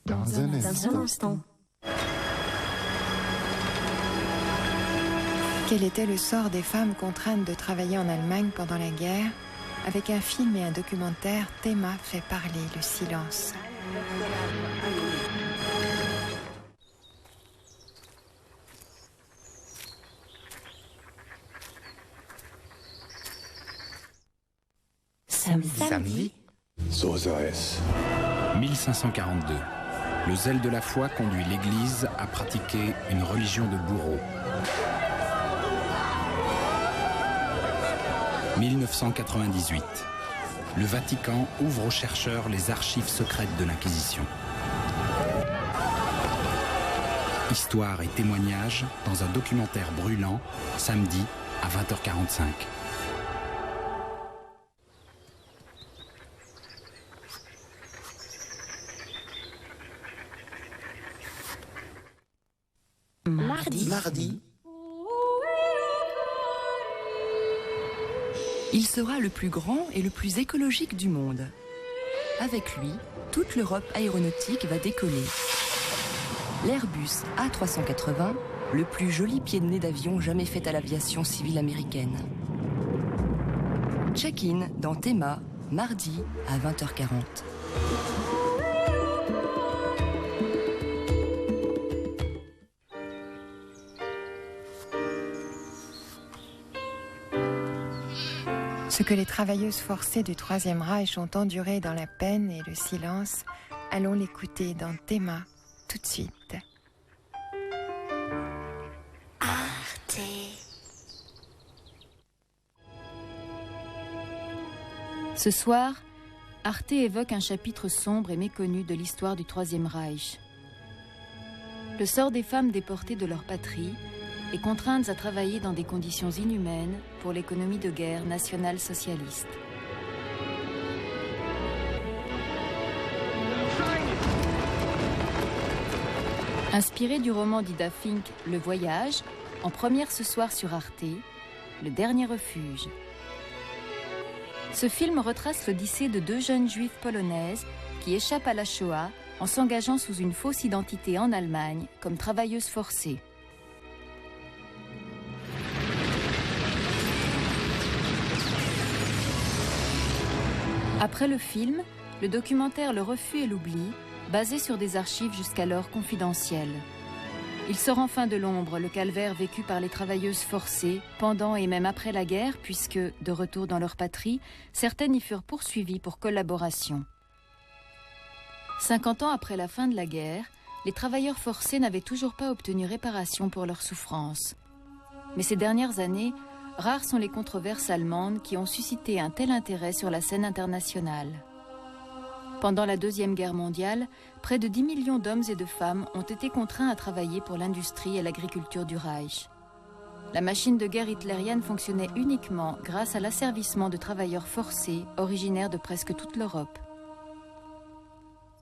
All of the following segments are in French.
Dans un instant. Quel était le sort des femmes contraintes de travailler en Allemagne pendant la guerre? Avec un film et un documentaire, Théma fait parler le silence. Samedi. So sei es. 1542. Le zèle de la foi conduit l'Église à pratiquer une religion de bourreaux. 1998. Le Vatican ouvre aux chercheurs les archives secrètes de l'Inquisition. Histoire et témoignages dans un documentaire brûlant, samedi à 20h45. Mardi. Il sera le plus grand et le plus écologique du monde. Avec lui, toute l'Europe aéronautique va décoller. L'Airbus A380, le plus joli pied de nez d'avion jamais fait à l'aviation civile américaine. Check-in dans Théma, mardi à 20h40. Ce que les travailleuses forcées du Troisième Reich ont enduré dans la peine et le silence, allons l'écouter dans Théma tout de suite. Arte. Ce soir, Arte évoque un chapitre sombre et méconnu de l'histoire du Troisième Reich. Le sort des femmes déportées de leur patrie et contraintes à travailler dans des conditions inhumaines pour l'économie de guerre nationale-socialiste. Inspiré du roman d'Ida Fink, Le Voyage, en première ce soir sur Arte, Le Dernier Refuge. Ce film retrace l'odyssée de deux jeunes juives polonaises qui échappent à la Shoah en s'engageant sous une fausse identité en Allemagne comme travailleuses forcées. Après le film, le documentaire Le Refus et l'Oubli, basé sur des archives jusqu'alors confidentielles. Il sort enfin de l'ombre le calvaire vécu par les travailleuses forcées pendant et même après la guerre, puisque, de retour dans leur patrie, certaines y furent poursuivies pour collaboration. 50 ans après la fin de la guerre, les travailleurs forcés n'avaient toujours pas obtenu réparation pour leurs souffrances. Mais ces dernières années, rares sont les controverses allemandes qui ont suscité un tel intérêt sur la scène internationale. Pendant la Deuxième Guerre mondiale, près de 10 millions d'hommes et de femmes ont été contraints à travailler pour l'industrie et l'agriculture du Reich. La machine de guerre hitlérienne fonctionnait uniquement grâce à l'asservissement de travailleurs forcés originaires de presque toute l'Europe.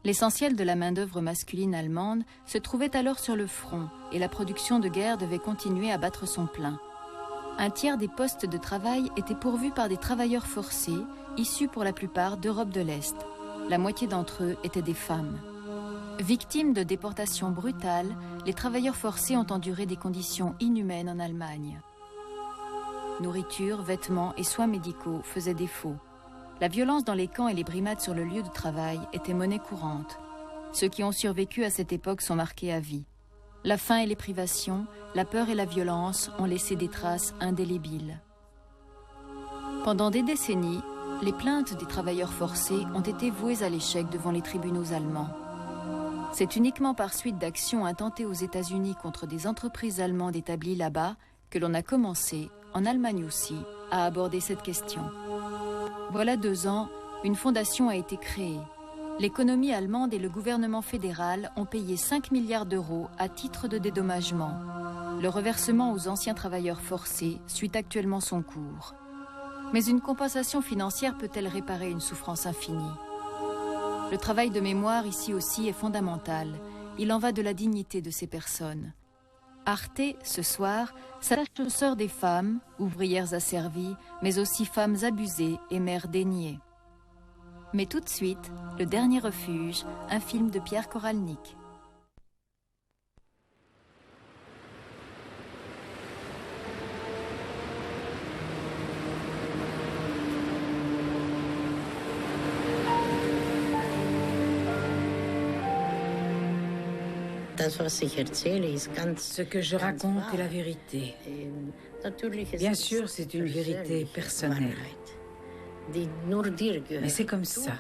L'essentiel de la main-d'œuvre masculine allemande se trouvait alors sur le front et la production de guerre devait continuer à battre son plein. Un tiers des postes de travail étaient pourvus par des travailleurs forcés, issus pour la plupart d'Europe de l'Est. La moitié d'entre eux étaient des femmes. Victimes de déportations brutales, les travailleurs forcés ont enduré des conditions inhumaines en Allemagne. Nourriture, vêtements et soins médicaux faisaient défaut. La violence dans les camps et les brimades sur le lieu de travail étaient monnaie courante. Ceux qui ont survécu à cette époque sont marqués à vie. La faim et les privations, la peur et la violence ont laissé des traces indélébiles. Pendant des décennies, les plaintes des travailleurs forcés ont été vouées à l'échec devant les tribunaux allemands. C'est uniquement par suite d'actions intentées aux États-Unis contre des entreprises allemandes établies là-bas que l'on a commencé, en Allemagne aussi, à aborder cette question. Voilà 2 ans, une fondation a été créée. L'économie allemande et le gouvernement fédéral ont payé 5 milliards d'euros à titre de dédommagement. Le reversement aux anciens travailleurs forcés suit actuellement son cours. Mais une compensation financière peut-elle réparer une souffrance infinie? Le travail de mémoire ici aussi est fondamental. Il en va de la dignité de ces personnes. Arte, ce soir, s'attache au sort des femmes, ouvrières asservies, mais aussi femmes abusées et mères déniées. Mais tout de suite, Le Dernier Refuge, un film de Pierre Koralnik. Ce que je raconte est la vérité. Bien sûr, c'est une vérité personnelle. Mais c'est comme ça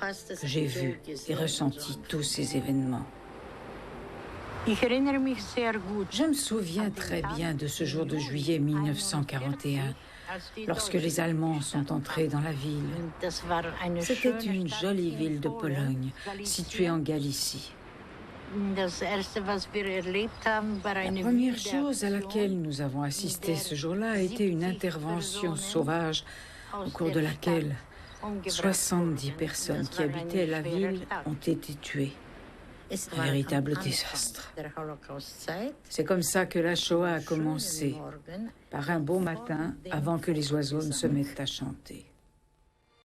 que j'ai vu et ressenti tous ces événements. Je me souviens très bien de ce jour de juillet 1941, lorsque les Allemands sont entrés dans la ville. C'était une jolie ville de Pologne, située en Galicie. La première chose à laquelle nous avons assisté ce jour-là a été une intervention sauvage au cours de laquelle 70 personnes qui habitaient la ville ont été tuées. Un véritable désastre. C'est comme ça que la Shoah a commencé, par un beau matin avant que les oiseaux ne se mettent à chanter.